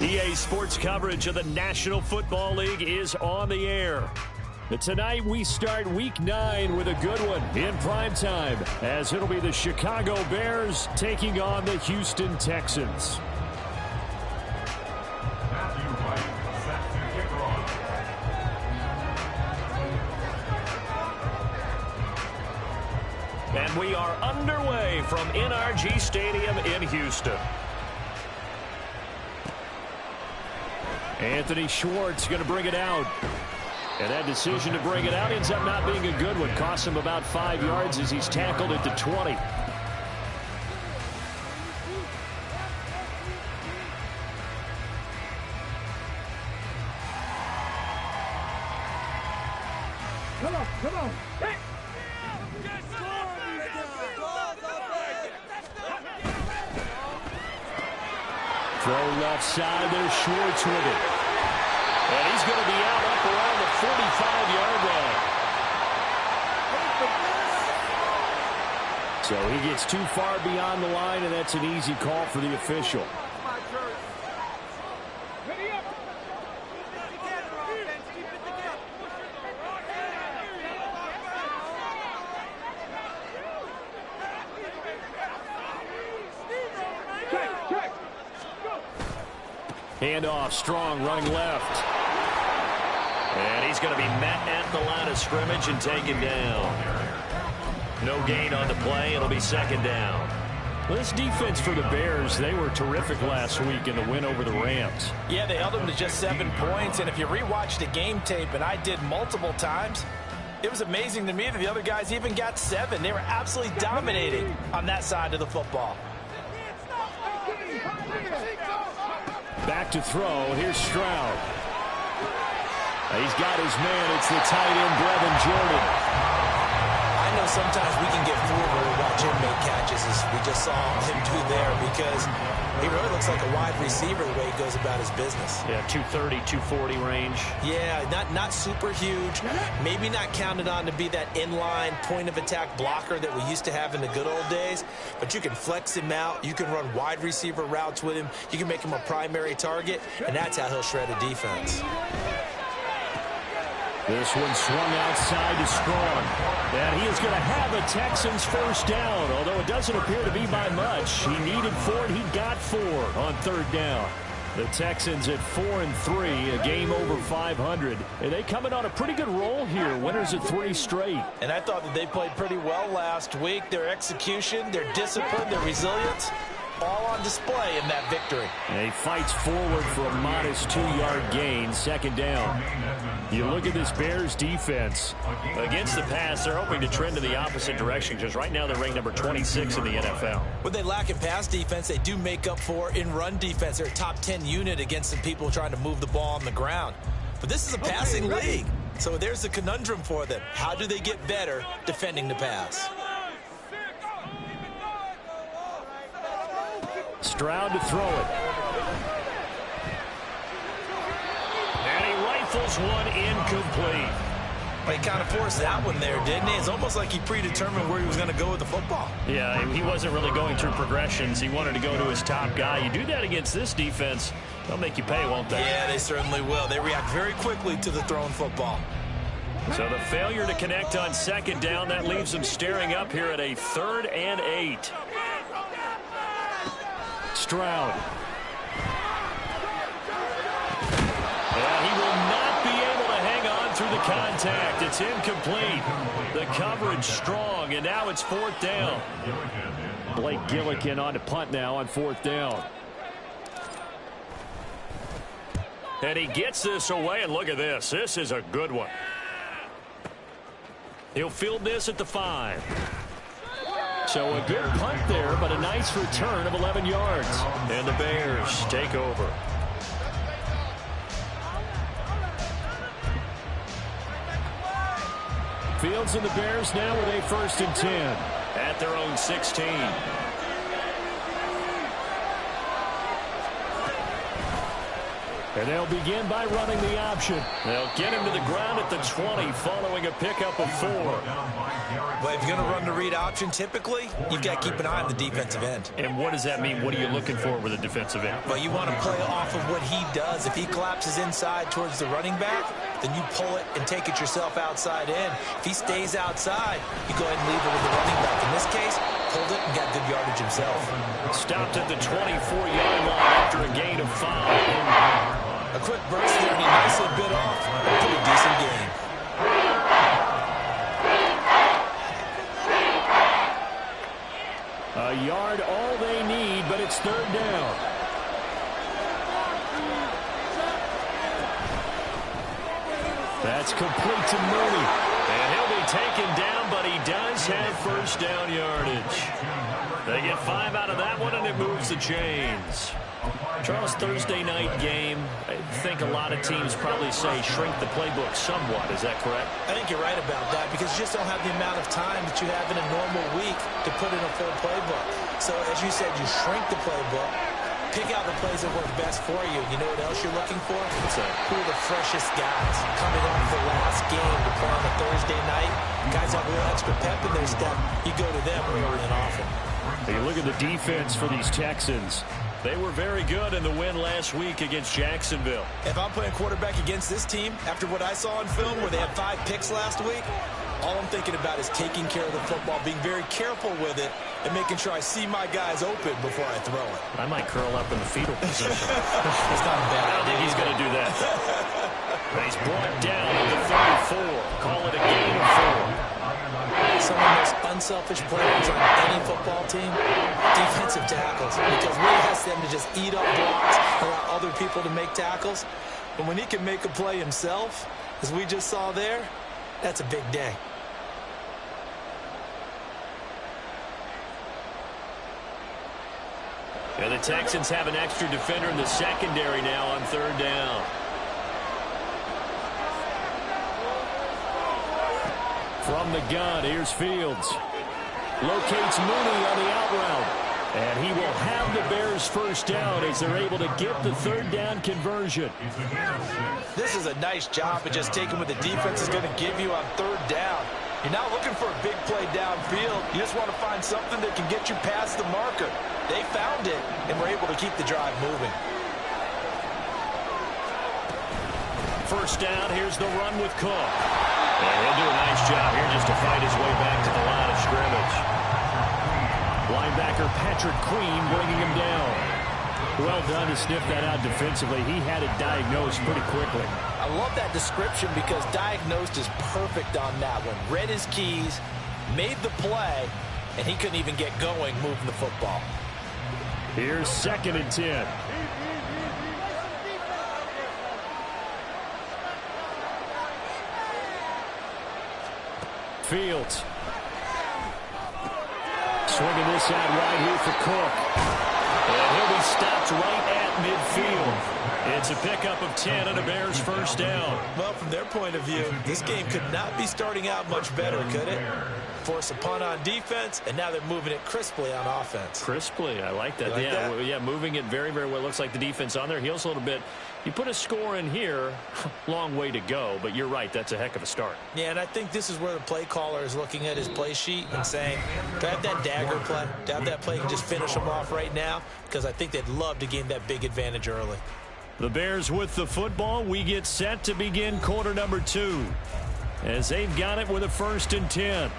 EA Sports coverage of the National Football League is on the air. And tonight we start Week 9 with a good one in primetime, as it'll be the Chicago Bears taking on the Houston Texans. And we are underway from NRG Stadium in Houston. Anthony Schwartz going to bring it out. And that decision to bring it out ends up not being a good one. Costs him about 5 yards as he's tackled at the 20. Come on. Hey. Throw left side, there's Schwartz with it. And he's going to be out up around the 45-yard line. So he gets too far beyond the line, and that's an easy call for the official. Handoff, Strong running left. And he's going to be met at the line of scrimmage and taken down. No gain on the play. It'll be second down. Well, this defense for the Bears, they were terrific last week in the win over the Rams. Yeah, they held them to just 7 points. And if you rewatch the game tape, and I did multiple times, it was amazing to me that the other guys even got 7. They were absolutely dominating on that side of the football. Back to throw. Here's Stroud. He's got his man. It's the tight end, Brevin Jordan. I know sometimes we can get fooled when we watch him make catches, as we just saw him do there, because he really looks like a wide receiver the way he goes about his business. Yeah, 230, 240 range. Yeah, not super huge. Maybe not counted on to be that inline point-of-attack blocker that we used to have in the good old days, but you can flex him out. You can run wide receiver routes with him. You can make him a primary target, and that's how he'll shred a defense. This one swung outside to Strong. And he is going to have a Texans first down, although it doesn't appear to be by much. He needed 4, and he got 4 on third down. The Texans at 4-3, a game over 500. And they coming on a pretty good roll here. Winners of 3 straight. And I thought that they played pretty well last week. Their execution, their discipline, their resilience, all on display in that victory. And he fights forward for a modest 2-yard gain, second down. You look at this Bears defense. Against the pass, they're hoping to trend in the opposite direction, because right now they're ranked number 26 in the NFL. What they lack in pass defense, they do make up for in run defense. They're a top 10 unit against some people trying to move the ball on the ground. But this is a passing league, so there's the conundrum for them. How do they get better defending the pass? Stroud to throw it. And he rifles one incomplete. Well, he kind of forced that one there, didn't he? It's almost like he predetermined where he was going to go with the football. Yeah, he wasn't really going through progressions. He wanted to go to his top guy. You do that against this defense, they'll make you pay, won't they? Yeah, they certainly will. They react very quickly to the thrown football. So the failure to connect on second down, that leaves them staring up here at a 3rd and 8. Stroud. And he will not be able to hang on through the contact. It's incomplete. The coverage strong, and now it's 4th down. Blake Gillikin on to punt now on 4th down. And he gets this away, and look at this. This is a good one. He'll field this at the 5. So a good punt there, but a nice return of 11 yards. And the Bears take over. Fields and the Bears now with a 1st and 10 at their own 16. And they'll begin by running the option. They'll get him to the ground at the 20 following a pickup of 4. Well, if you're going to run the read option, typically, you've got to keep an eye on the defensive end. And what does that mean? What are you looking for with a defensive end? Well, you want to play off of what he does. If he collapses inside towards the running back, then you pull it and take it yourself outside in. If he stays outside, you go ahead and leave it with the running back. In this case, pulled it and got good yardage himself. Stopped at the 24-yard line after a gain of 5. A quick burst there, and he nicely bit off a pretty decent gain. A yard, all they need, but it's 3rd down. That's complete to Mooney. And he'll be taken down, but he does have 1st down yardage. They get 5 out of that one, and it moves the chains. Charles, Thursday night game, I think a lot of teams probably say shrink the playbook somewhat. Is that correct? I think you're right about that because you just don't have the amount of time that you have in a normal week to put in a full playbook. So, as you said, you shrink the playbook, pick out the plays that work best for you. You know what else you're looking for? Who are the freshest guys coming off the last game to play on a Thursday night? Guys have a little extra pep in their step. You go to them more than often. You look at the defense for these Texans. They were very good in the win last week against Jacksonville. If I'm playing quarterback against this team, after what I saw on film where they had 5 picks last week, all I'm thinking about is taking care of the football, being very careful with it, and making sure I see my guys open before I throw it. I might curl up in the fetal position. It's not bad. I don't think he's going to do that. But he's brought down at the 34. Call it a gain of 4. Some of the most unselfish players on any football team, defensive tackles, because we ask them to just eat up blocks, allow other people to make tackles. But when he can make a play himself, as we just saw there, that's a big day. And the Texans have an extra defender in the secondary now on 3rd down. From the gun, here's Fields. Locates Mooney on the out route. And he will have the Bears 1st down as they're able to get the 3rd down conversion. This is a nice job of just taking what the defense is going to give you on 3rd down. You're not looking for a big play downfield. You just want to find something that can get you past the marker. They found it, and were able to keep the drive moving. 1st down, here's the run with Cook. And he'll do a nice job here just to fight his way back to the line of scrimmage. Linebacker Patrick Queen bringing him down. Well done to sniff that out defensively. He had it diagnosed pretty quickly. I love that description because diagnosed is perfect on that one. Read his keys, made the play, and he couldn't even get going moving the football. Here's 2nd and 10. Fields. Swinging this out right here for Cook. And he'll be stopped right at midfield. It's a pickup of 10 and a Bears 1st down. Well, from their point of view, this game could not be starting out much better, could it? Force a punt on defense, and now they're moving it crisply on offense. Crisply, I like that. Like that? Yeah, moving it very, very well. Looks like the defense on their heels a little bit. You put a score in here, long way to go, but you're right, that's a heck of a start. Yeah, and I think this is where the play caller is looking at his play sheet and saying, do I have that dagger play? Do I have that play and just finish them off right now? Because I think they'd love to gain that big advantage early. The Bears with the football. We get set to begin quarter number 2 as they've got it with a 1st and 10.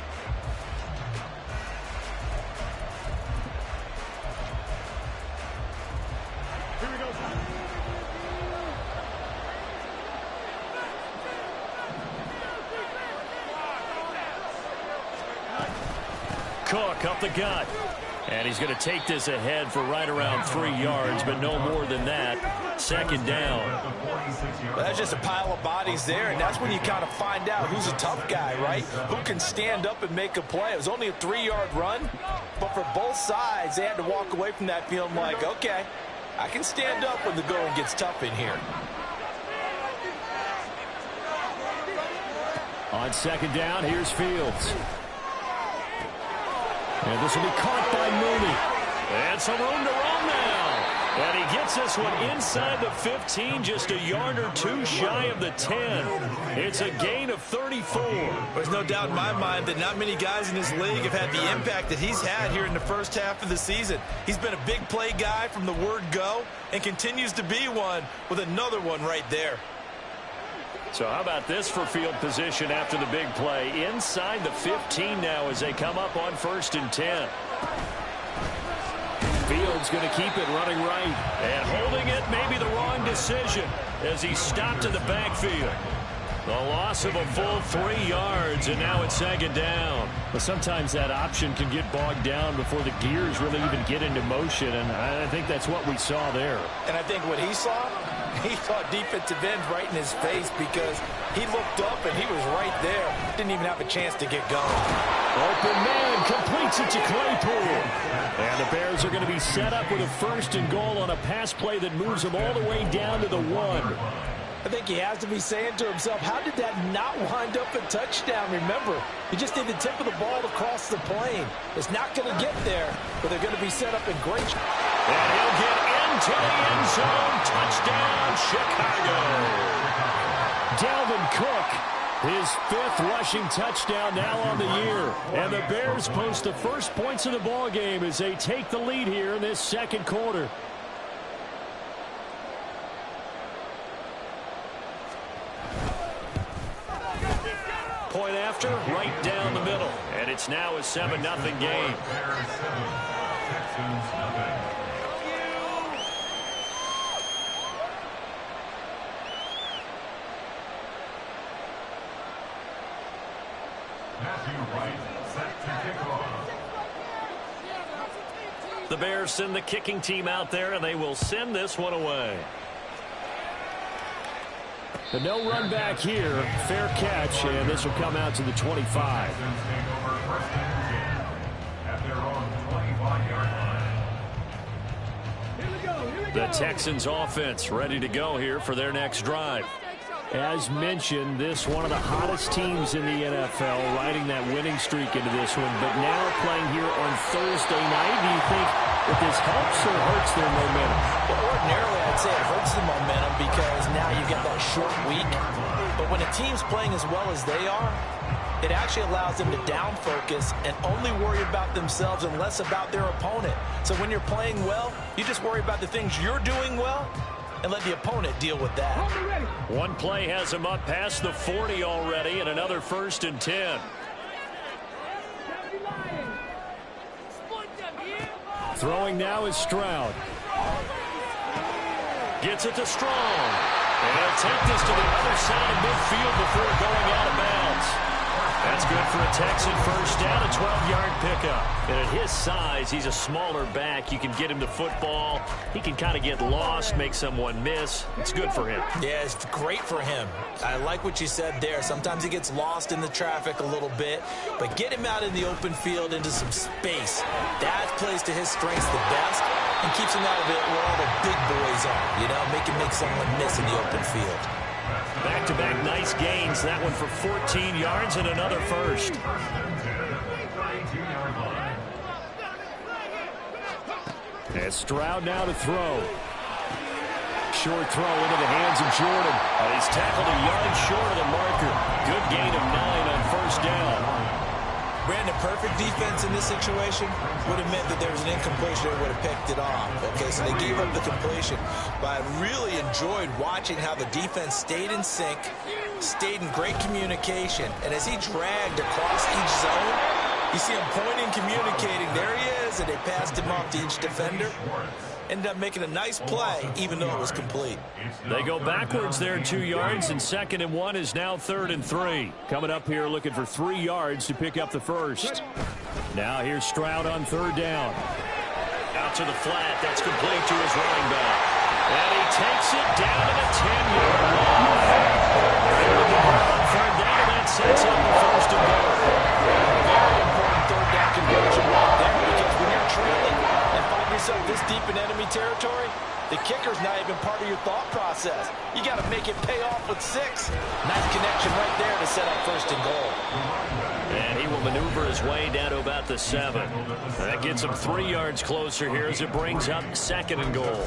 Cook up the gut. And he's going to take this ahead for right around 3 yards, but no more than that. 2nd down. Well, that's just a pile of bodies there, and that's when you kind of find out who's a tough guy, right? Who can stand up and make a play. It was only a 3-yard run, but for both sides, they had to walk away from that feeling like, okay, I can stand up when the going gets tough in here. On 2nd down, here's Fields. And this will be caught by Mooney. And some room to run now. And he gets this one inside the 15, just a yard or two shy of the 10. It's a gain of 34. There's no doubt in my mind that not many guys in this league have had the impact that he's had here in the first half of the season. He's been a big play guy from the word go and continues to be one with another one right there. So how about this for field position after the big play? Inside the 15 now as they come up on 1st and 10. Fields going to keep it running right. And holding it, maybe the wrong decision as he stopped in the backfield. The loss of a full 3 yards, and now it's 2nd down. But sometimes that option can get bogged down before the gears really even get into motion, and I think that's what we saw there. And I think what he saw defensive end right in his face because he looked up and he was right there. Didn't even have a chance to get going. Open man completes it to Claypool. And the Bears are going to be set up with a 1st and goal on a pass play that moves them all the way down to the 1. I think he has to be saying to himself, how did that not wind up a touchdown? Remember, he just did the tip of the ball across the plane. It's not going to get there, but they're going to be set up in great. And he'll get into the end zone. Touchdown, Chicago. Dalvin Cook, his 5th rushing touchdown now on the year. And the Bears post the first points of the ball game as they take the lead here in this 2nd quarter. Point after, right down the middle. And it's now a 7-0 game. The Bears send the kicking team out there, and they will send this one away. But no run back here. Fair catch, and this will come out to the 25. The Texans offense ready to go here for their next drive. As mentioned, this one of the hottest teams in the NFL, riding that winning streak into this one, but now playing here on Thursday night. Do you think that this helps or hurts their momentum? Well, ordinarily, I'd say it hurts the momentum because now you get that short week. But when a team's playing as well as they are, it actually allows them to down focus and only worry about themselves and less about their opponent. So when you're playing well, you just worry about the things you're doing well and let the opponent deal with that. One play has him up past the 40 already, and another 1st and 10. Throwing now is Stroud. Gets it to Strong. And he'll take this to the other side of midfield before going out of bounds. That's good for a Texan 1st down, a 12-yard pickup. And at his size, he's a smaller back. You can get him to football. He can kind of get lost, make someone miss. It's good for him. Yeah, it's great for him. I like what you said there. Sometimes he gets lost in the traffic a little bit, but get him out in the open field into some space. That plays to his strengths the best and keeps him out of it where all the big boys are, you know, make someone miss in the open field. Back-to-back nice gains. That one for 14 yards and another 1st. And Stroud now to throw. Short throw into the hands of Jordan. And he's tackled a yard short of the marker. Good gain of 9 on 1st down. Brandon, perfect defense in this situation would have meant that there was an incompletion that would have picked it off. Okay, so they gave up the completion. But I really enjoyed watching how the defense stayed in sync, stayed in great communication. And as he dragged across each zone, you see him pointing, communicating. There he is, and they passed him off to each defender. Ended up making a nice play, even though it was complete. They go backwards there 2 yards, and 2nd and 1 is now 3rd and 3. Coming up here looking for 3 yards to pick up the 1st. Now here's Stroud on 3rd down. Out to the flat. That's complete to his running back. And he takes it down to the 10-yard line. On 3rd down, and that sets up the 1st and goal. Very important 3rd down conversion right there, because when you're trailing and find yourself this deep in enemy territory, The kicker's not even part of your thought process. You got to make it pay off with 6. Nice connection right there to set up first and goal. And he will maneuver his way down to about the 7. That gets him 3 yards closer here as it brings up 2nd and goal.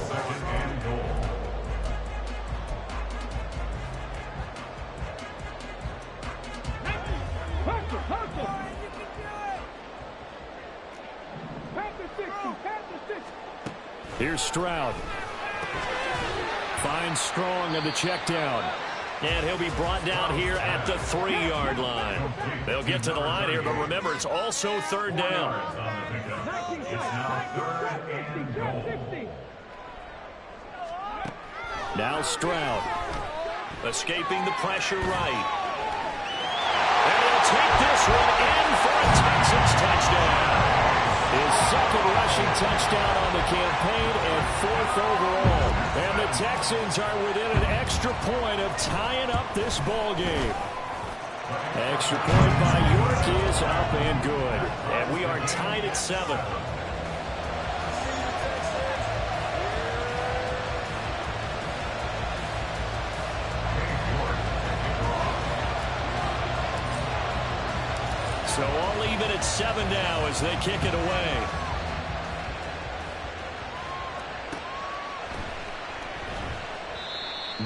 Here's Stroud. Finds Strong on the check down. And he'll be brought down here at the 3-yard line. They'll get to the line here, but remember, it's also 3rd down. Now Stroud. Escaping the pressure right. And he'll take this one in for a Texans touchdown. His 2nd rushing touchdown on the campaign and 4th overall. And the Texans are within an extra point of tying up this ball game. Extra point by York is up and good. And we are tied at 7. So all even at 7 now as they kick it away.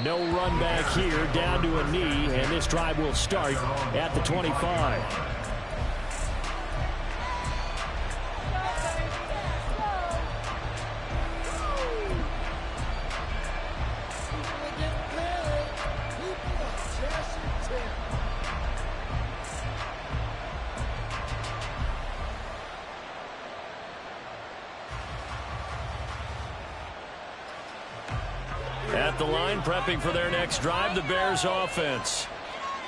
No run back here, down to a knee, and this drive will start at the 25. At the line, prepping for their next drive, the Bears offense.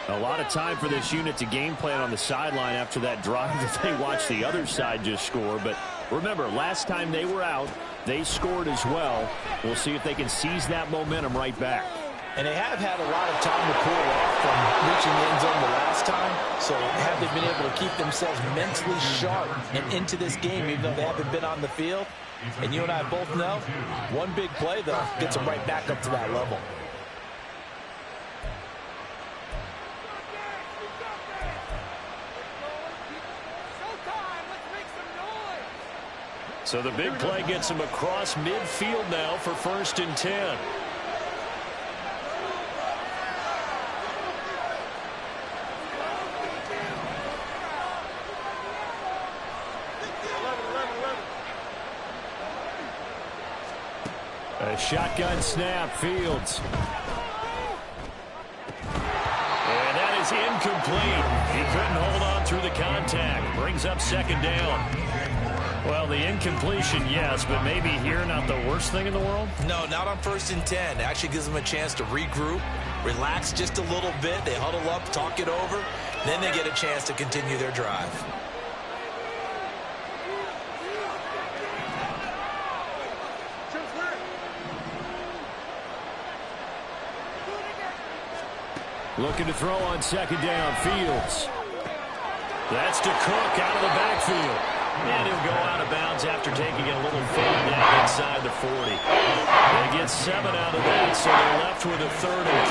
A lot of time for this unit to game plan on the sideline after that drive that they watched the other side just score. But remember, last time they were out, they scored as well. We'll see if they can seize that momentum right back. And they have had a lot of time to cool off from reaching the end zone the last time. So have they been able to keep themselves mentally sharp and into this game, even though they haven't been on the field? And you and I both know, one big play, though, gets them right back up to that level. So the big play gets them across midfield now for 1st and 10. A shotgun snap, Fields. And that is incomplete. He couldn't hold on through the contact. Brings up 2nd down. Well, the incompletion, yes, but maybe here not the worst thing in the world? No, not on 1st and 10. It actually gives them a chance to regroup, relax just a little bit. They huddle up, talk it over. Then they get a chance to continue their drive. Looking to throw on 2nd down, Fields. That's to Cook out of the backfield. And he'll go out of bounds after taking it a little far down inside the 40. They get 7 out of that, so they're left with a 3rd and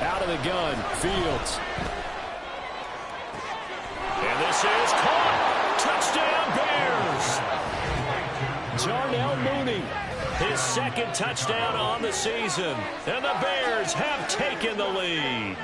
3. Out of the gun, Fields. And this is caught. Touchdown, Bears. Darnell Mooney, his 2nd touchdown on the season. And the Bears have taken the lead.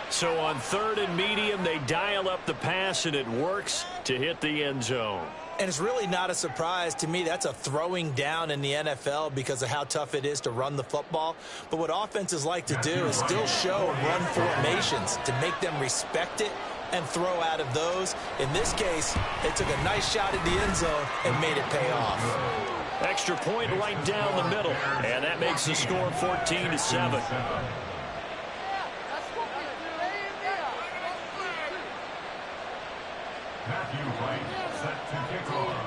So on 3rd and medium, they dial up the pass, and it works to hit the end zone. And it's really not a surprise to me. That's a throwing down in the NFL because of how tough it is to run the football. But what offenses like to do is still show run formations to make them respect it and throw out of those. In this case, they took a nice shot at the end zone and made it pay off. Extra point right down the middle. And that makes the score 14-7. Set to kick off.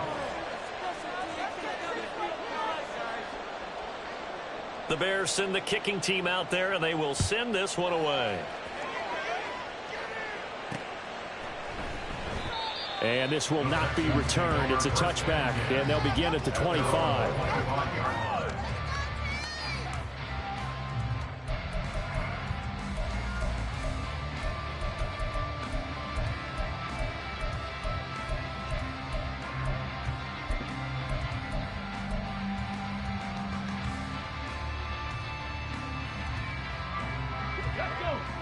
The Bears send the kicking team out there, and they will send this one away. And this will not be returned. It's a touchback, and they'll begin at the 25.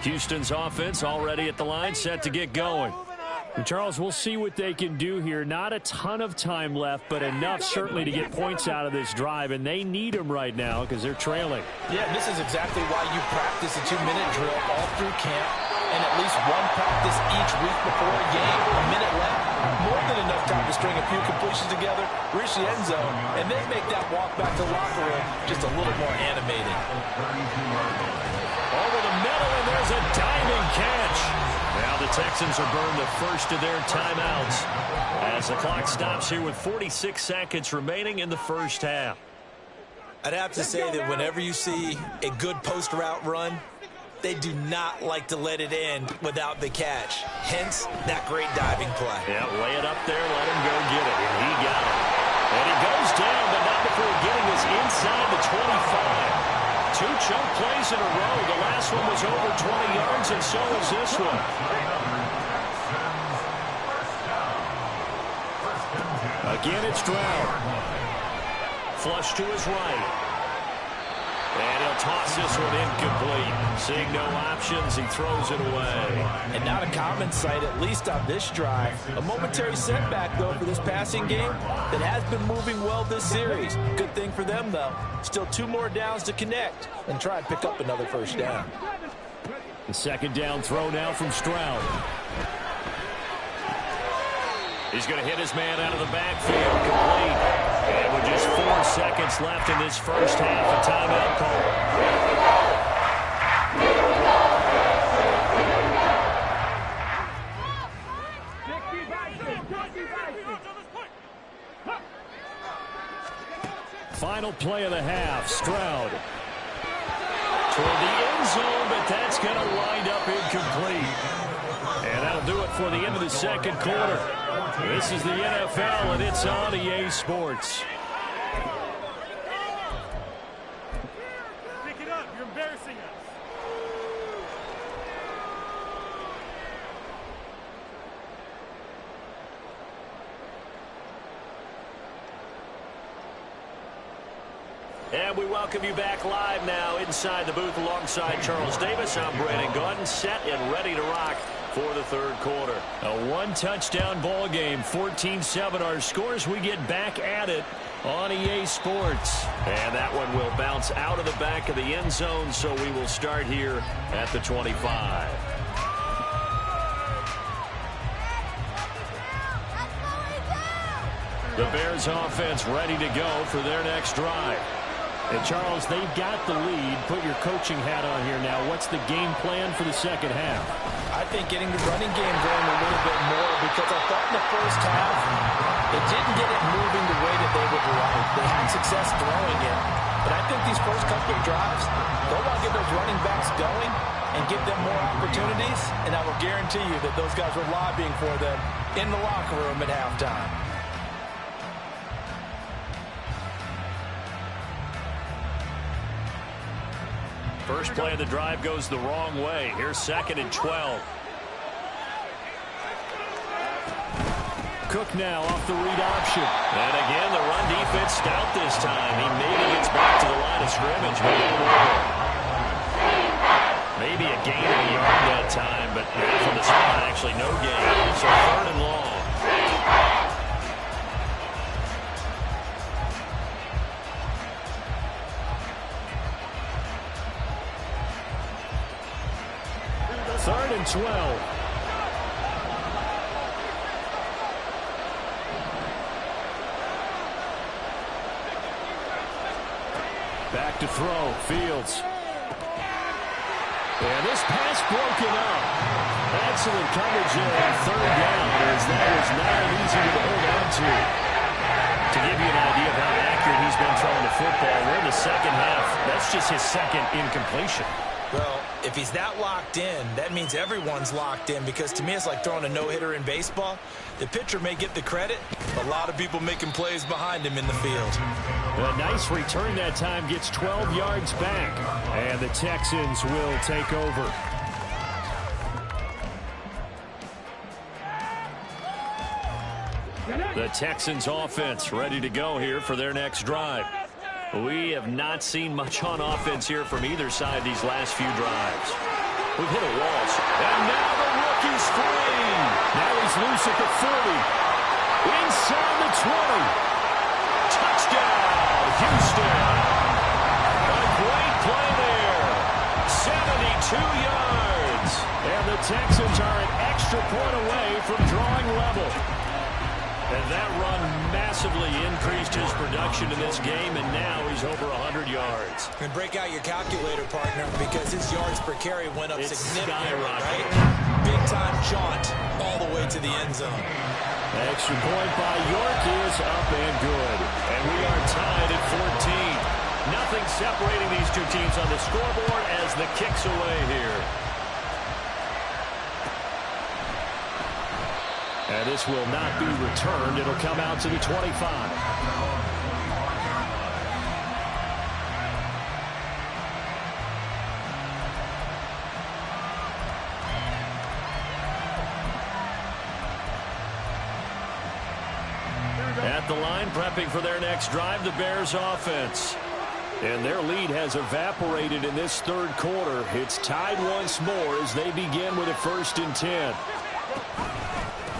Houston's offense already at the line, set to get going. And Charles, we'll see what they can do here. Not a ton of time left, but enough certainly to get points out of this drive, and they need them right now because they're trailing. Yeah, this is exactly why you practice a 2-minute drill all through camp and at least one practice each week before a game. A minute left, more than enough time to string a few completions together, reach the end zone, and then make that walk back to the locker room just a little more animated. Over the middle, and there's a diving catch. Now the Texans are burned the first of their timeouts as the clock stops here with 46 seconds remaining in the first half. I'd have to say that whenever you see a good post route run, they do not like to let it end without the catch. Hence, that great diving play. Yeah, lay it up there, let him go get it, and he got it. And he goes down, but not before getting us inside the 25. 2 chunk plays in a row. The last one was over 20 yards, and so is this one. Again, it's Stroud. Flush to his right. And he'll toss this one incomplete. Seeing no options, he throws it away. And not a common sight, at least on this drive. A momentary setback, though, for this passing game that has been moving well this series. Good thing for them, though. Still 2 more downs to connect and try and pick up another first down. The second down throw now from Stroud. He's going to hit his man out of the backfield, complete. And with just 4 seconds left in this first half, a timeout call. Final play of the half, Stroud. Toward the end zone, but that's going to wind up incomplete. And that'll do it for the end of the second quarter. This is the NFL, and it's on EA Sports. Pick it up. You're embarrassing us. And we welcome you back live now inside the booth alongside Charles Davis. I'm Brandon Gordon, set and ready to rock for the third quarter. A 1-touchdown ball game, 14-7 our scores. We get back at it on EA Sports. And that one will bounce out of the back of the end zone, so we will start here at the 25. The Bears offense ready to go for their next drive. And Charles, they've got the lead. Put your coaching hat on here now. What's the game plan for the second half? I think getting the running game going a little bit more, because I thought in the first half they didn't get it moving the way that they would like. They had success throwing it, but I think these first couple of drives, go out and get those running backs going and give them more opportunities, and I will guarantee you that those guys were lobbying for them in the locker room at halftime. First play of the drive goes the wrong way. Here's 2nd and 12. Cook now off the read option. And again, the run defense stout this time. He maybe gets back to the line of scrimmage. Maybe a gain of a yard that time, but from the spot, actually no gain. So 3rd and long. Third and 12. Back to throw. Fields. And this pass broken up. Excellent coverage there on 3rd down, as that was not easy to hold on to. To give you an idea of how accurate he's been throwing the football, we're in the second half. That's just his second incompletion. Well, if he's that locked in, that means everyone's locked in, because to me it's like throwing a no-hitter in baseball. The pitcher may get the credit, but a lot of people making plays behind him in the field. A nice return that time, gets 12 yards back, and the Texans will take over. The Texans offense ready to go here for their next drive. We have not seen much on offense here from either side these last few drives. We've hit a wall. And now the rookie's free. Now he's loose at the 40. Inside the 20. Touchdown, Houston. A great play there. 72 yards. And the Texans are an extra point away from drawing level. And that run massively increased his production in this game, and now he's over 100 yards. And break out your calculator, partner, because his yards per carry went up significantly, right? Big-time jaunt all the way to the end zone. Extra point by York is up and good. And we are tied at 14. Nothing separating these two teams on the scoreboard as the kick's away here. And this will not be returned. It'll come out to the 25. At the line, prepping for their next drive, the Bears offense. And their lead has evaporated in this third quarter. It's tied once more as they begin with a 1st and 10.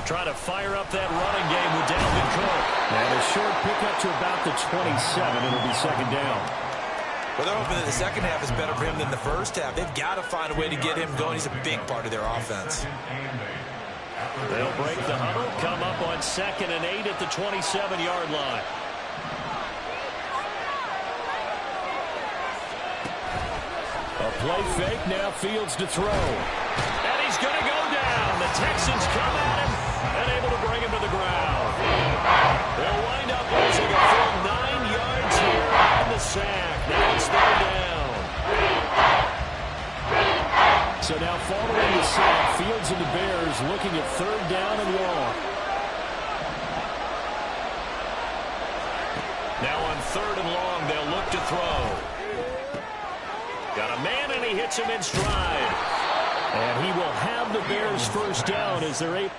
Trying to fire up that running game with Dalvin Cook. And a short pickup to about the 27. It'll be 2nd down. Well, they're hoping that the second half is better for him than the first half. They've got to find a way to get him going. He's a big part of their offense. They'll break the huddle, come up on 2nd and 8 at the 27-yard line. A play fake, now Fields to throw. And he's going to go down. The Texans come at him and able to bring him to the ground. They'll wind up losing a full 9 yards here on the sack. Now it's 3rd down. So now following the sack, Fields and the Bears looking at 3rd down and long. Now on 3rd and long, they'll look to throw. Got a man, and he hits him in stride. And he will have the Bears 1st down as they're able.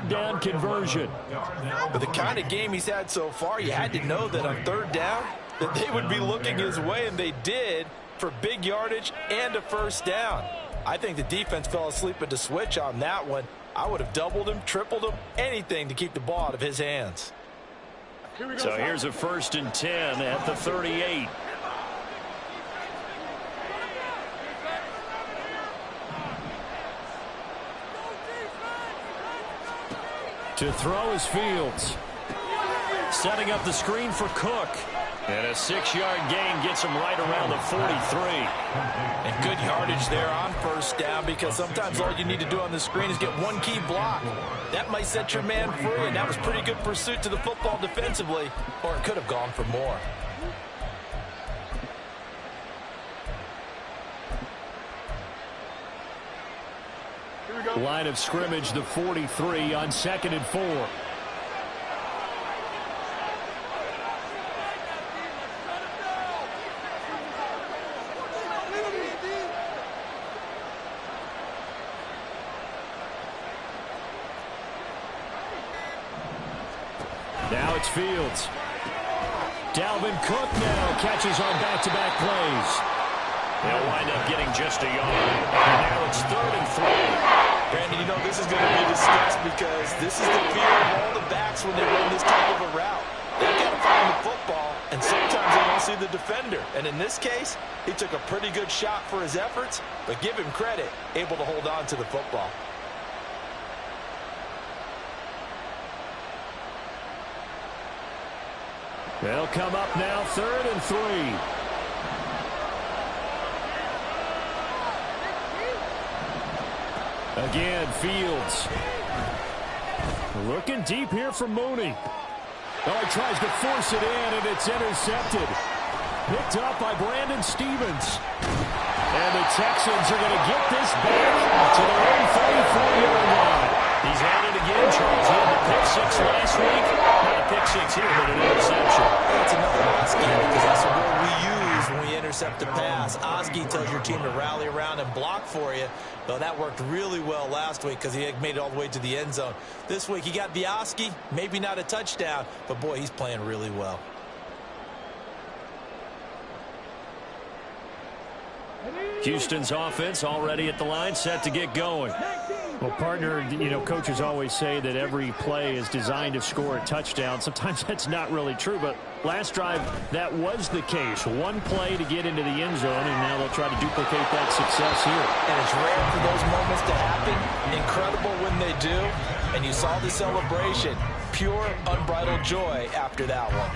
Down conversion. But the kind of game he's had so far, you had to know that on 3rd down, that they would be looking his way, and they did, for big yardage and a first down. I think the defense fell asleep at the switch on that one. I would have doubled him, tripled him, anything to keep the ball out of his hands. So here's a 1st and 10 at the 38. To throw is Fields. Setting up the screen for Cook. And a 6-yard gain gets him right around the 43. And good yardage there on first down, because sometimes all you need to do on the screen is get one key block. That might set your man free, and that was pretty good pursuit to the football defensively, or it could have gone for more. Line of scrimmage, the 43 on 2nd and 4. Now it's Fields. Dalvin Cook now catches on back-to-back plays. They'll wind up getting just a yard. And now it's 3rd and 3. Brandon, you know this is going to be discussed because this is the fear of all the backs when they run this type of a route. They've got to find the football, and sometimes they don't see the defender. And in this case, he took a pretty good shot for his efforts, but give him credit, able to hold on to the football. They'll come up now, 3rd and 3. Again, Fields. Looking deep here for Mooney. Oh, he tries to force it in, and it's intercepted. Picked up by Brandon Stevens. And the Texans are going to get this back to their own 34-yard line. He's had it again, Charles. He had the pick 6 last week. Not a pick 6 here, but an interception. That's another Oski, because that's the word we use when we intercept a pass. Oski tells your team to rally around and block for you. Though that worked really well last week because he had made it all the way to the end zone. This week he got the Oski, maybe not a touchdown, but boy, he's playing really well. Houston's offense already at the line, set to get going. Well, partner, you know, coaches always say that every play is designed to score a touchdown. Sometimes that's not really true, but last drive, that was the case. One play to get into the end zone, and now they'll try to duplicate that success here. And it's rare for those moments to happen. Incredible when they do. And you saw the celebration. Pure, unbridled joy after that one.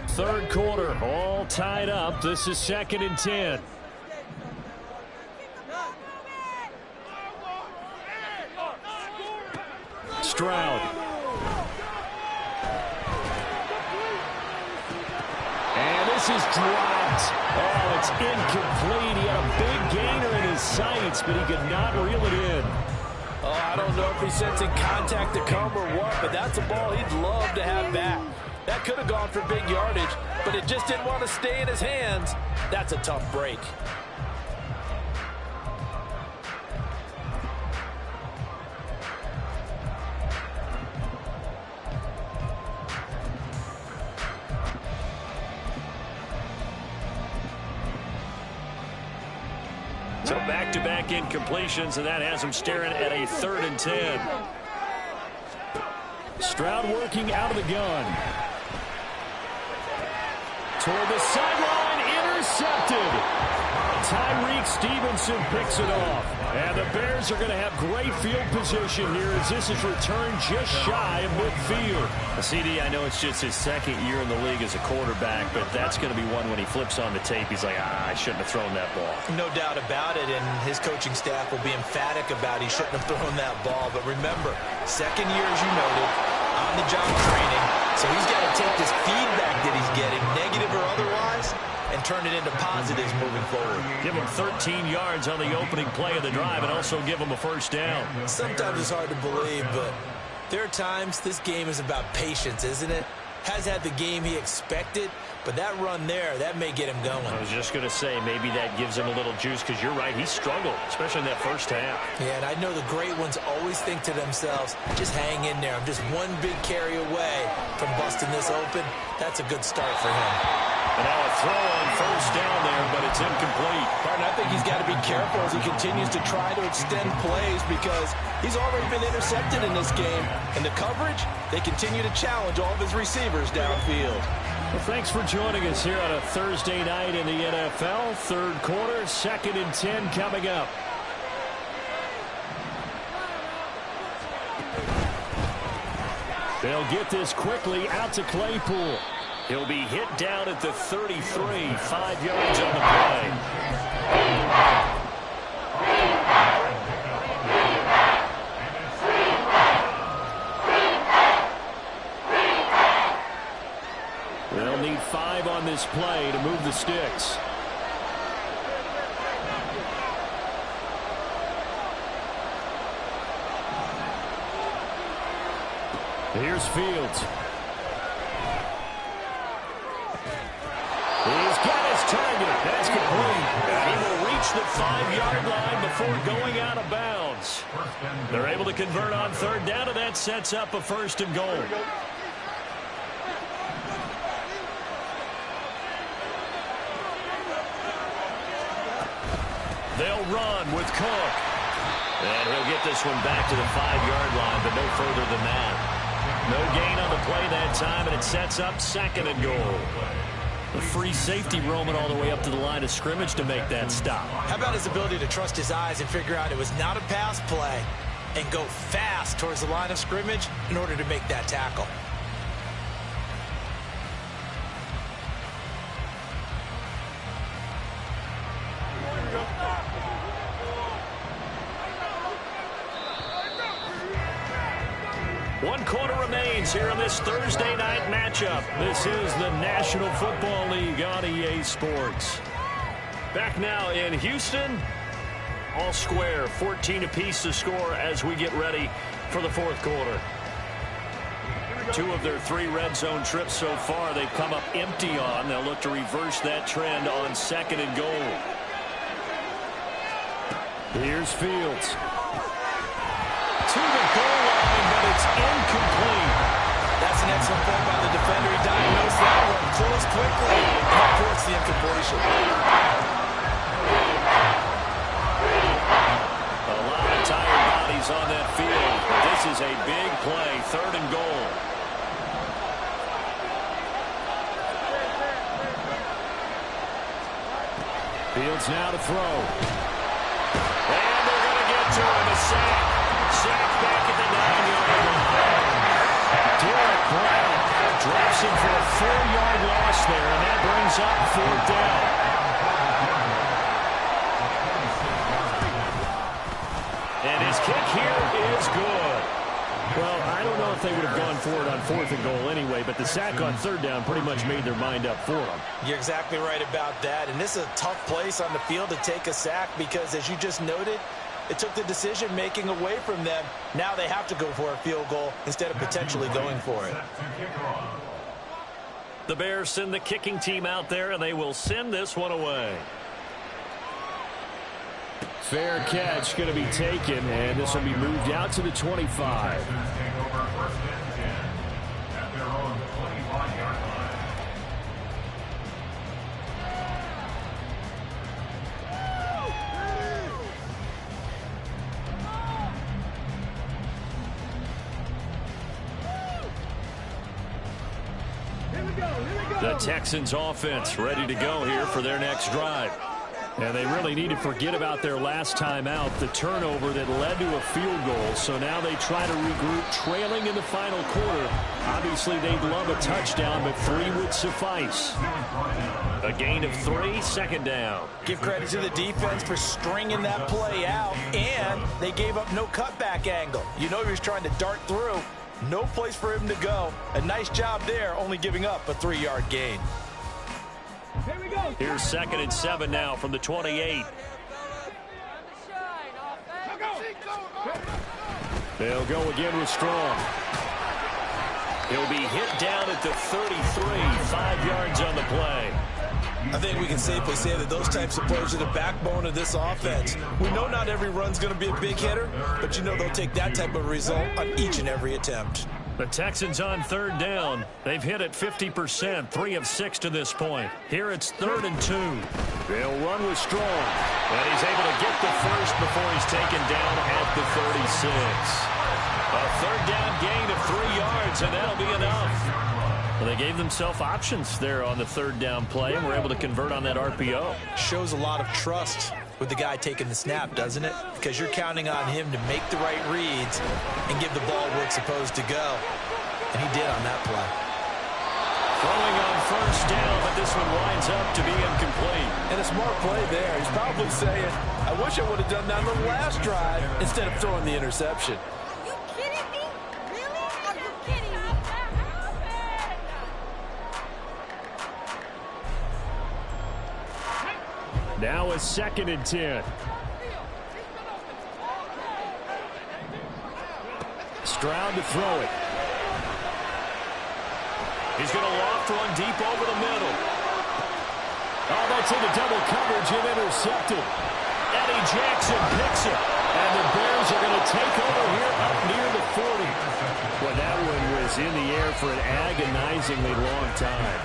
3rd quarter, all tied up. This is 2nd and 10. Stroud. And this is dropped. Oh, it's incomplete. He had a big gainer in his sights, but he could not reel it in. Oh, I don't know if he's sensing contact to come or what, but that's a ball he'd love to have back. That could have gone for big yardage, but it just didn't want to stay in his hands. That's a tough break. So back-to-back incompletions, and that has him staring at a 3rd and 10. Stroud working out of the gun. Toward the sideline, intercepted. Tyreek Stevenson picks it off. And the Bears are going to have great field position here as this is returned just shy of midfield. CD, I know it's just his 2nd year in the league as a quarterback, but that's going to be one when he flips on the tape. He's like, I shouldn't have thrown that ball. No doubt about it, and his coaching staff will be emphatic about he shouldn't have thrown that ball. But remember, 2nd year, as you noted, on-the-job training, so he's got to take this feedback that he's getting, negative or otherwise, and turn it into positives moving forward. Give him 13 yards on the opening play of the drive and also give him a first down. Sometimes it's hard to believe, but there are times this game is about patience, isn't it? Has had the game he expected, but that run there, that may get him going. I was just going to say, maybe that gives him a little juice, because you're right, he struggled, especially in that first half. Yeah, and I know the great ones always think to themselves, just hang in there. I'm just one big carry away from busting this open. That's a good start for him. And now a throw on first down there, but it's incomplete. Partner, I think he's got to be careful as he continues to try to extend plays, because he's already been intercepted in this game. And the coverage, they continue to challenge all of his receivers downfield. Well, thanks for joining us here on a Thursday night in the NFL. Third quarter, 2nd and 10 coming up. They'll get this quickly out to Claypool. He'll be hit down at the 33, 5 yards on the play. They'll need 5 on this play to move the sticks. Here's Fields. He's got his target. That's complete. He will reach the 5-yard line before going out of bounds. They're able to convert on third down, and that sets up a 1st and goal. They'll run with Cook. And he'll get this one back to the 5-yard line, but no further than that. No gain on the play that time, and it sets up 2nd and goal. The free safety roaming all the way up to the line of scrimmage to make that stop. How about his ability to trust his eyes and figure out it was not a pass play and go fast towards the line of scrimmage in order to make that tackle? One quarter remains here in this Thursday night matchup. This is the National Football League on EA Sports. Back now in Houston. All square, 14 apiece to score as we get ready for the 4th quarter. 2 of their 3 red zone trips so far they've come up empty on. They'll look to reverse that trend on 2nd and goal. Here's Fields. To the goal line, but it's incomplete. That's an excellent play by the defender. He diagnosed that one, closed quickly, and forced the incompletion. A lot of tired bodies on that field. This is a big play, 3rd and goal. Fields now to throw. And they're going to get to him, a sack. Sack back at the 9-yard line. Derek Brown drops him for a 4-yard loss there, and that brings up 4th down. And his kick here is good. Well, I don't know if they would have gone for it on 4th and goal anyway, but the sack on 3rd down pretty much made their mind up for them. You're exactly right about that, and this is a tough place on the field to take a sack because, as you just noted, it took the decision-making away from them. Now they have to go for a field goal instead of potentially going for it. The Bears send the kicking team out there, and they will send this one away. Fair catch going to be taken, and this will be moved out to the 25. The Texans offense ready to go here for their next drive. And they really need to forget about their last time out, the turnover that led to a field goal. So now they try to regroup, trailing in the final quarter. Obviously, they'd love a touchdown, but 3 would suffice. A gain of 3, 2nd down. Give credit to the defense for stringing that play out, and they gave up no cutback angle. You know he was trying to dart through. No place for him to go. A nice job there, only giving up a 3-yard gain. Here we go. Here's 2nd and 7 now from the 28. They'll go again with Strong. He'll be hit down at the 33, 5 yards on the play. I think we can safely say that those types of plays are the backbone of this offense. We know not every run's going to be a big hitter, but you know they'll take that type of result on each and every attempt. The Texans on 3rd down. They've hit it 50%, 3 of 6 to this point. Here it's 3rd and 2. They'll run with Strong. And he's able to get the first before he's taken down at the 36. A 3rd down gain of 3 yards, and that'll be enough. Well, they gave themselves options there on the 3rd down play, and were able to convert on that RPO. Shows a lot of trust with the guy taking the snap, doesn't it? Because you're counting on him to make the right reads and give the ball where it's supposed to go. And he did on that play. Throwing on 1st down, but this one winds up to be incomplete. And a smart play there. He's probably saying, I wish I would have done that on the last drive instead of throwing the interception. Are you kidding me? Really? Are you kidding me? Now a 2nd and 10. Stroud to throw it. He's going to loft one deep over the middle. Oh, that's into double coverage and intercepted. Eddie Jackson picks it. And the Bears are going to take over here up near the 40. Well, that one was in the air for an agonizingly long time.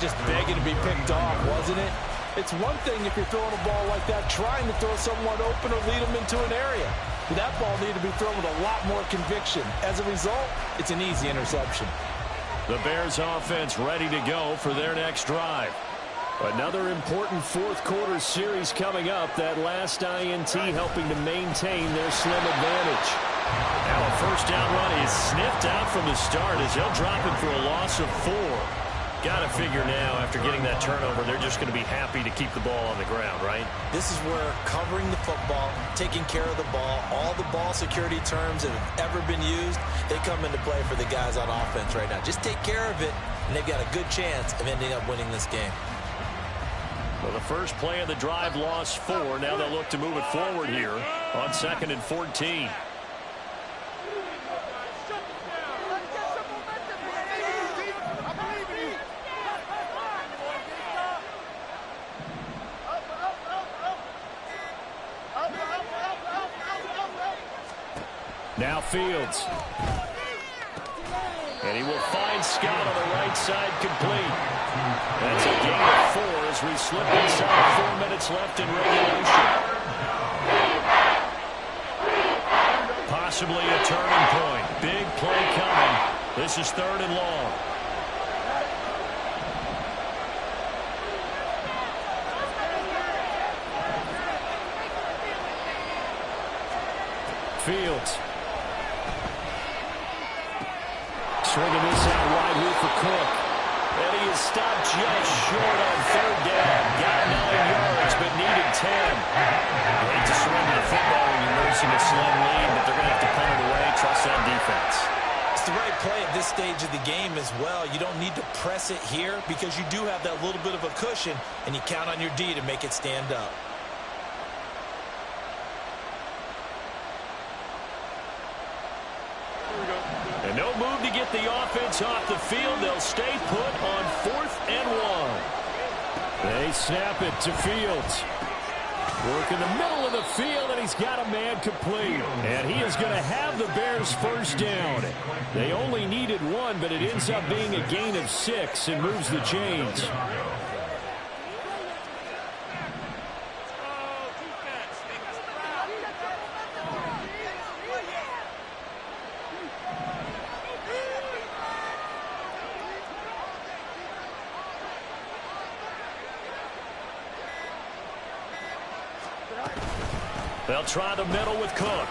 Just begging to be picked off, wasn't it? It's one thing if you're throwing a ball like that, trying to throw someone open or lead them into an area. That ball needed to be thrown with a lot more conviction. As a result, it's an easy interception. The Bears offense ready to go for their next drive. Another important 4th quarter series coming up. That last INT helping to maintain their slim advantage. Now a 1st down run is sniffed out from the start as they'll drop it for a loss of 4. Got to figure now, after getting that turnover, they're just going to be happy to keep the ball on the ground, right? This is where covering the football, taking care of the ball, all the ball security terms that have ever been used, they come into play for the guys on offense right now. Just take care of it, and they've got a good chance of ending up winning this game. Well, the first play of the drive lost 4. Now they'll look to move it forward here on 2nd and 14. Now Fields. And he will find Scott on the right side complete. That's a gain of 4 as we slip inside 4 minutes left in regulation. Possibly a turning point. Big play coming. This is 3rd and long. Fields. Swinging this out wide here for Cook. And he is stopped just short on 3rd down. Got 9 yards, but needed 10. You hate to surrender the football when you're nursing a slim lead, but they're going to have to punt it away. Trust on defense. It's the right play at this stage of the game as well. You don't need to press it here because you do have that little bit of a cushion, and you count on your D to make it stand up. And no move to get the offense off the field. They'll stay put on 4th and 1. They snap it to Fields. Work in the middle of the field, and he's got a man complete. And he is going to have the Bears 1st down. They only needed 1, but it ends up being a gain of 6 and moves the chains. They'll try the middle with Cook.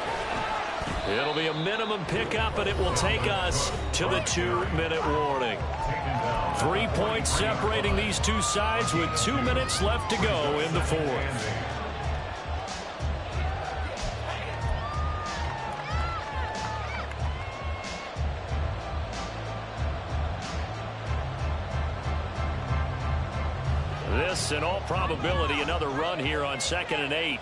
It'll be a minimum pickup, and it will take us to the 2-minute warning. 3 points separating these two sides with 2 minutes left to go in the 4th. This, in all probability, another run here on 2nd and 8.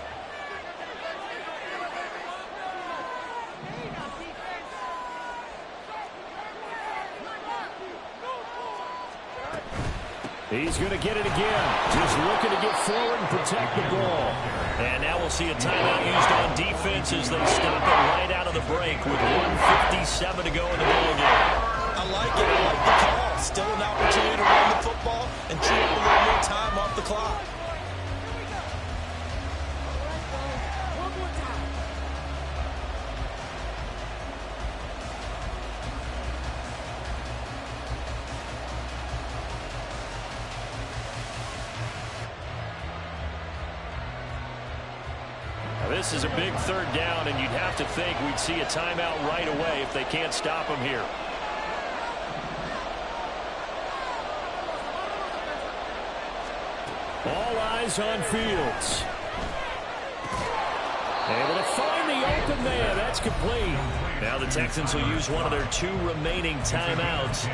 He's going to get it again. Just looking to get forward and protect the ball. And now we'll see a timeout used on defense as they stop it right out of the break with 1:57 to go in the ballgame. I like it. I like the call. Still an opportunity to run the football and chew up a little more time off the clock. This is a big third down, and you'd have to think we'd see a timeout right away if they can't stop him here. All eyes on Fields. Able to find the open man. That's complete. Now the Texans will use one of their 2 remaining timeouts.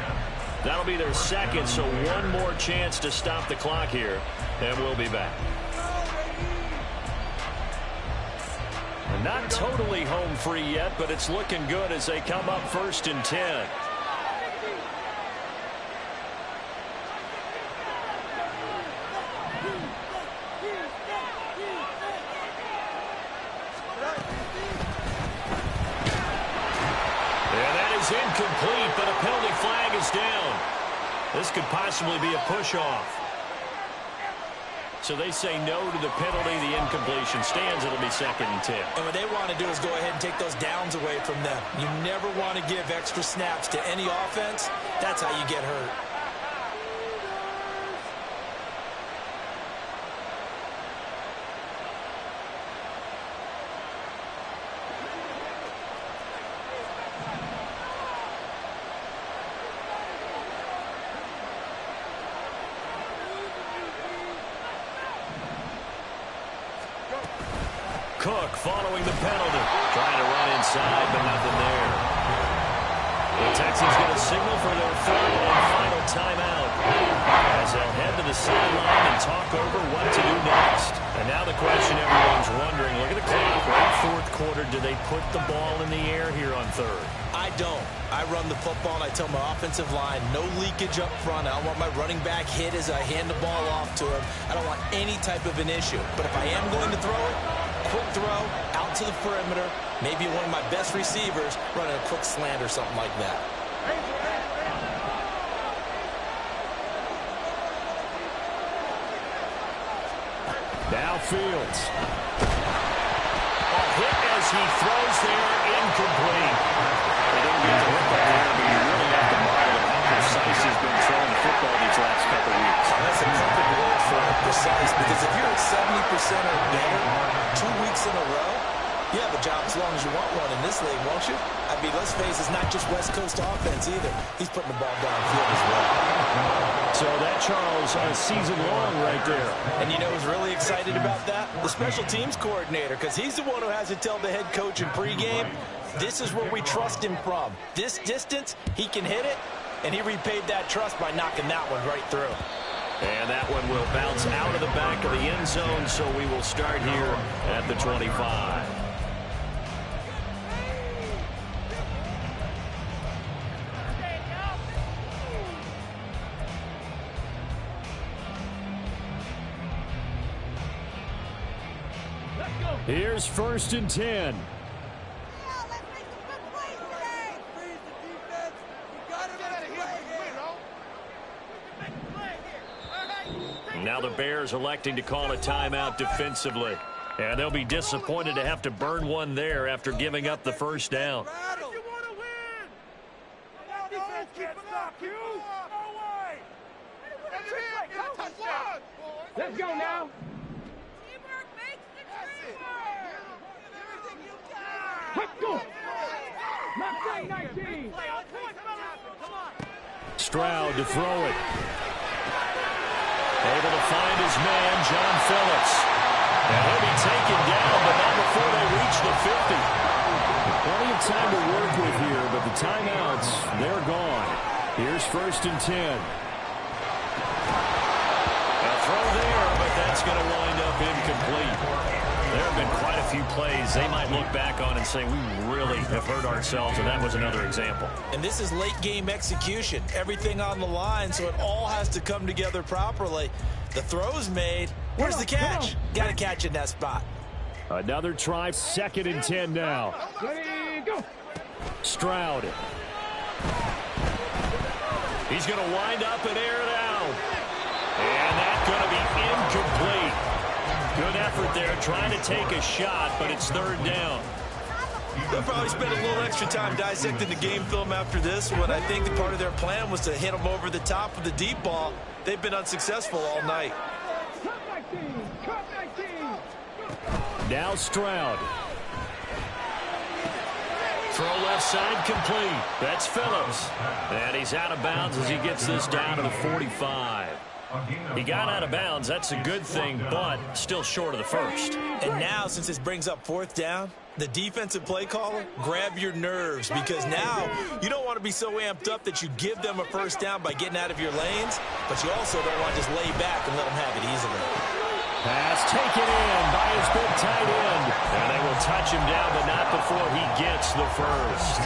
That'll be their second, so one more chance to stop the clock here, and we'll be back. Not totally home free yet, but it's looking good as they come up 1st and 10. And that is incomplete, but a penalty flag is down. This could possibly be a push-off. So they say no to the penalty. The incompletion stands. It'll be 2nd and 10. And what they want to do is go ahead and take those downs away from them. You never want to give extra snaps to any offense. That's how you get hurt. Cook following the penalty. Trying to run inside, but nothing there. The Texans get a signal for their 3rd and final timeout as they'll head to the sideline and talk over what to do next. And now the question everyone's wondering, look at the clock, right? 4th quarter, do they put the ball in the air here on 3rd? I don't. I run the football and I tell my offensive line, no leakage up front. I don't want my running back hit as I hand the ball off to him. I don't want any type of an issue. But if I am going to throw it, quick throw, out to the perimeter, maybe one of my best receivers running a quick slant or something like that. Now Fields. A hit as he throws there, incomplete. They don't get the hook up there, but you really have to marvel at how precise he's been throwing the football these last couple of weeks. That's a perfect word for it, precise, because if you're at 70% or better 2 weeks in a row, you have a job as long as you want one in this league, won't you? I mean, let's face it, it's not just West Coast offense either. He's putting the ball downfield as well. So that, Charles, a season long right there. And you know who's really excited about that? The special teams coordinator, because he's the one who has to tell the head coach in pregame, this is where we trust him from. This distance, he can hit it, and he repaid that trust by knocking that one right through. And that one will bounce out of the back of the end zone, so we will start here at the 25. Here's 1st and 10. Now the Bears electing to call a timeout defensively. And they'll be disappointed to have to burn one there after giving up the 1st down. Let's go now. Teamwork makes the dream work. Everything you got. Let's go. Not play 19. Stroud to throw it. Able to find his man, John Phillips. And he'll be taken down, but not before they reach the 50. Plenty of time to work with here, but the timeouts, they're gone. Here's 1st and 10. A throw there, but that's going to wind up incomplete. There have been quite a few plays they might look back on and say, we really have hurt ourselves, and that was another example. And this is late game execution. Everything on the line, so it all has to come together properly. The throw's made. Where's the catch? Got to catch in that spot. Another try, 2nd and 10 now. Ready, go. Stroud. He's going to wind up and air it out. And that's going to be incomplete. Good effort there, trying to take a shot, but it's 3rd down. They'll probably spend a little extra time dissecting the game film after this one. I think the part of their plan was to hit them over the top with the deep ball. They've been unsuccessful all night. Cut 19. Cut 19. Now Stroud. Throw left side complete. That's Phillips. And he's out of bounds as he gets this down to the 45. He got out of bounds. That's a good thing, but still short of the first. And now, since this brings up 4th down, the defensive play caller, grab your nerves, because now you don't want to be so amped up that you give them a 1st down by getting out of your lanes, but you also don't want to just lay back and let them have it easily. Pass taken in by his big tight end. And they will touch him down, but not before he gets the first.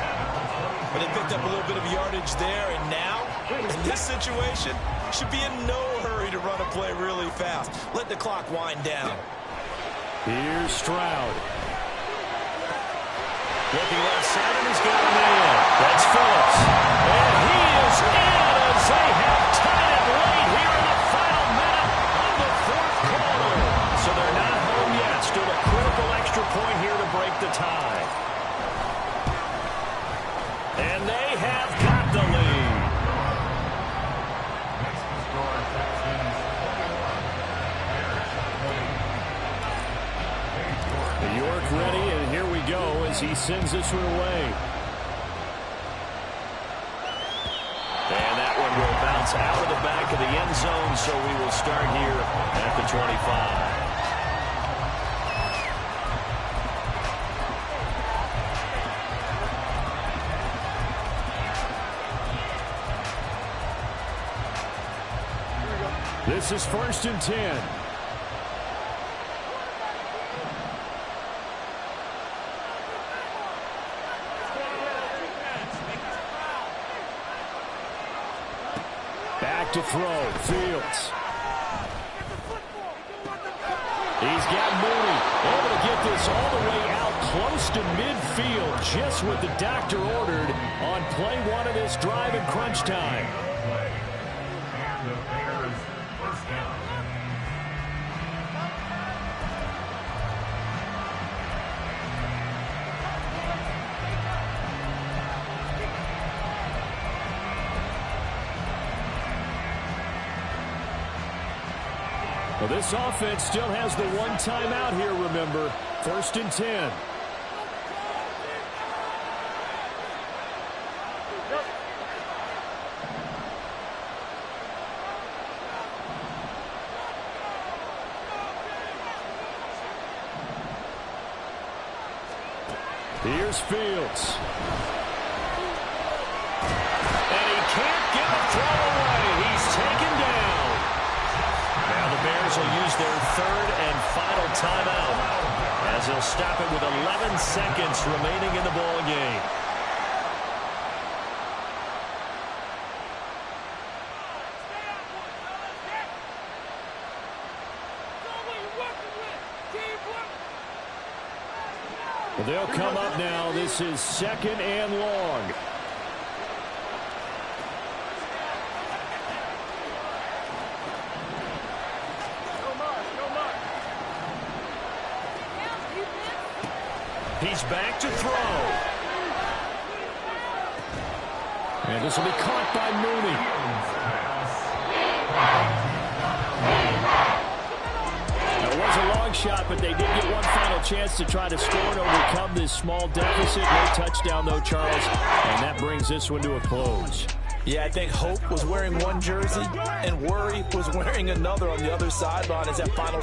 But they picked up a little bit of yardage there, and now, in this situation, should be in no hurry to run a play really fast. Let the clock wind down. Here's Stroud. Looking left side, and he's got him in. That's Phillips. And he is in as they have tied it late here in the final minute of the 4th quarter. So they're not home yet. Still a critical extra point here to break the tie. And they have got the lead. York ready, and here we go as he sends this one away. And that one will bounce out of the back of the end zone, so we will start here at the 25. This is 1st and 10. Back to throw. Fields. He's got Mooney. Able to get this all the way out close to midfield. Just what the doctor ordered on play 1 of this drive in crunch time. And the Bears' 1st down. Well, this offense still has the 1 timeout here, remember. 1st and 10. Here's Fields. And he can't get a throw away. He's taken down. Now the Bears will use their 3rd and final timeout as they'll stop it with 11 seconds remaining in the ball game. Well, they'll come up now. This is 2nd and long. He's back to throw. And this will be caught by Mooney. Now, it was a long shot, but they did get one final chance to try to score and overcome this small deficit. No touchdown, though, Charles. And that brings this one to a close. Yeah, I think Hope was wearing one jersey and Worry was wearing another on the other sideline as that final